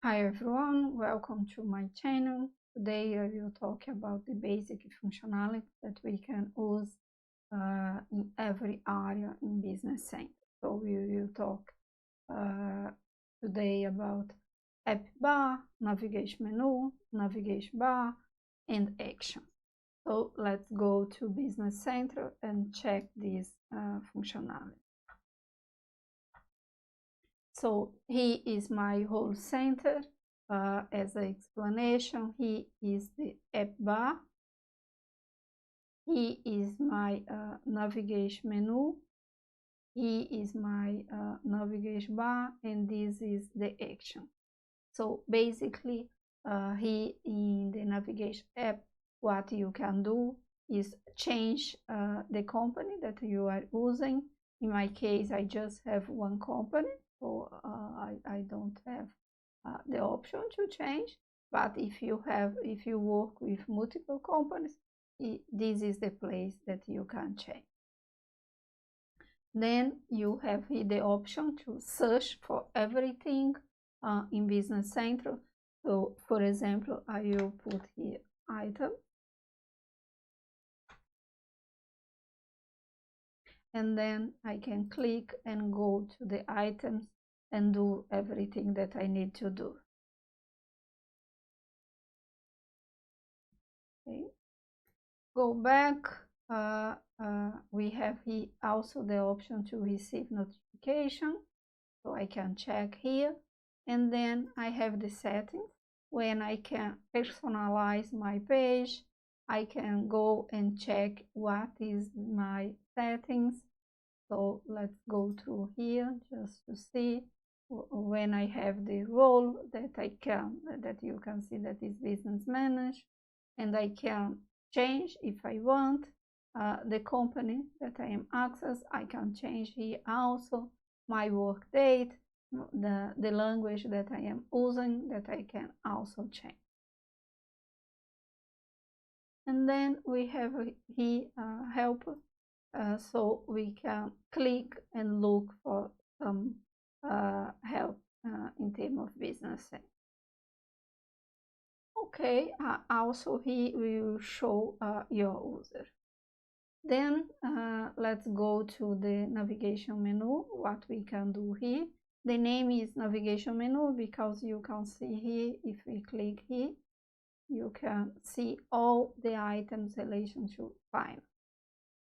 Hi everyone, welcome to my channel. Today I will talk about the basic functionality that we can use in every area in Business Center. So we will talk today about app bar, navigation menu, navigation bar, and action. So let's go to Business Center and check this functionality. So here is my whole center. As an explanation, here is the app bar. Here is my navigation menu. Here is my navigation bar, and this is the action. So basically, here in the navigation app, what you can do is change the company that you are using. In my case, I just have one company, so I don't have the option to change. But if you work with multiple companies, this is the place that you can change. Then you have here the option to search for everything in Business Central. So for example, I will put here item, and then I can click and go to the items and do everything that I need to do. Okay. Go back. We have here also the option to receive notification, so I can check here, and then I have the settings when I can personalize my page. I can go and check what is my settings. So let's go through here just to see when I have the role that you can see that is business manager, and I can change if I want the company that I am access. I can change here also my work date, the language that I am using, that I can also change. And then we have here help, so we can click and look for some help in terms of business. Okay, also here we will show your user. Then let's go to the navigation menu. What we can do here, the name is navigation menu because you can see here, if we click here, you can see all the items relation to finance.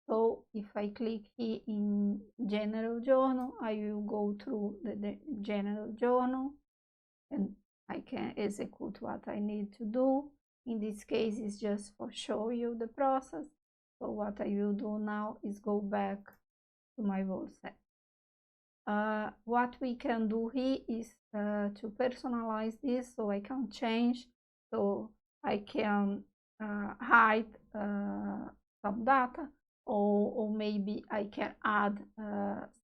So if I click here in general journal, I will go through the general journal and I can execute what I need to do. In this case, it's just for show you the process. So what I will do now is go back to my role set. What we can do here is to personalize this, so I can change. So I can hide some data, or maybe I can add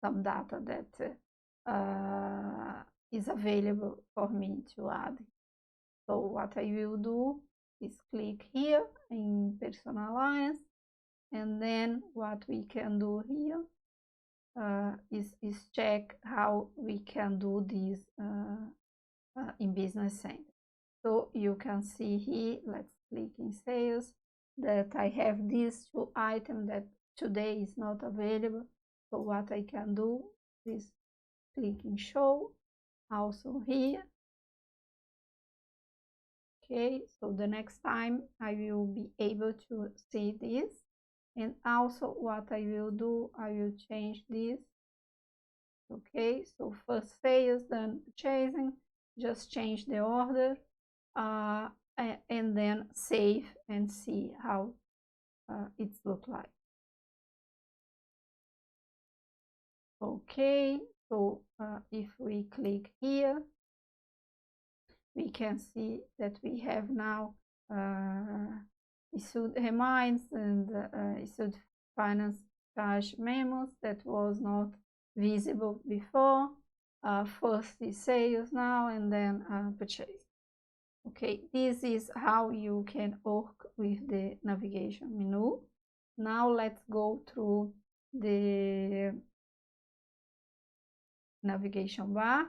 some data that is available for me to add. So what I will do is click here in personalize, and then what we can do here is check how we can do this in Business Center. So you can see here, let's click in sales, that I have these two items that today is not available. So what I can do is click in show, also here. Okay, so the next time I will be able to see this. And also what I will do, I will change this. Okay, so first sales, then purchasing, just change the order, and then save and see how it looks like. Okay, so if we click here, we can see that we have now issued reminds and issued finance charge memos that was not visible before. First is sales now, and then purchase. Okay, this is how you can work with the navigation menu. Now let's go through the navigation bar.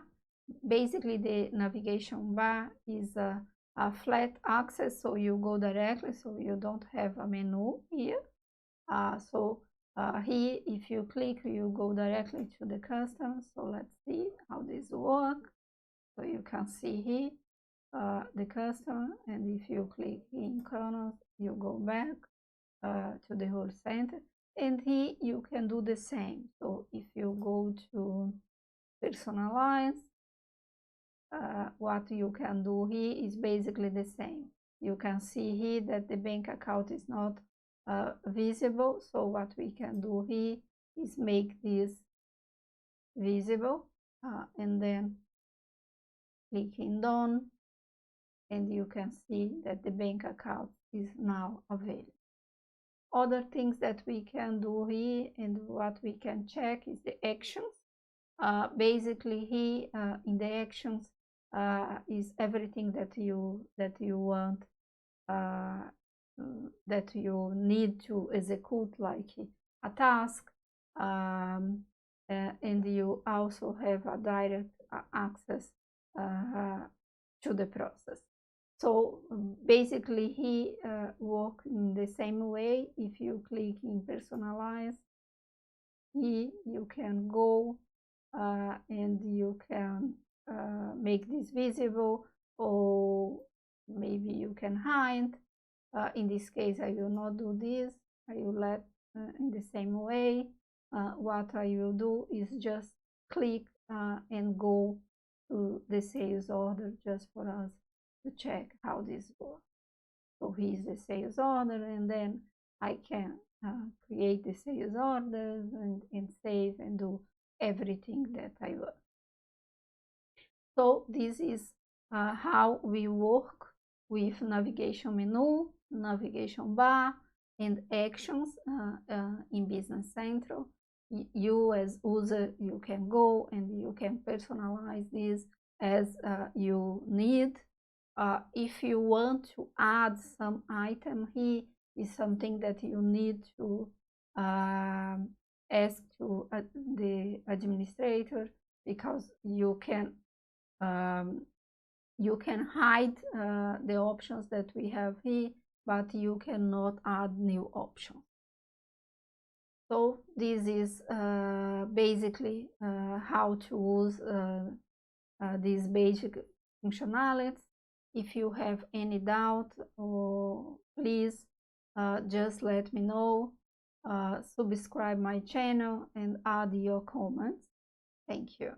basically the navigation bar is a flat access, so you go directly, so you don't have a menu here. Here, if you click, you go directly to the custom. So let's see how this works. So you can see here the custom, and if you click in Chronos, you go back to the whole center. And here you can do the same. So if you go to personalize, what you can do here is basically the same. You can see here that the bank account is not visible. So what we can do here is make this visible, and then click in done, and you can see that the bank account is now available. Other things that we can do here and what we can check is the actions. Basically here in the actions is everything that you want, that you need to execute, like a task, and you also have a direct access to the process. So basically he works in the same way. If you click in personalize, here you can go and you can make this visible, or maybe you can hide. In this case, I will not do this. I will let in the same way. What I will do is just click and go to the sales order, just for us to check how this works. So here's the sales order, and then I can create the sales orders and save and do everything that I want. So this is how we work with navigation menu, navigation bar, and actions in Business Central. You as user, you can go and you can personalize this as you need. If you want to add some item, here is something that you need to ask to the administrator, because you can hide the options that we have here, but you cannot add new options. So this is basically how to use these basic functionalities. If you have any doubt, or please just let me know. Subscribe my channel and add your comments. Thank you.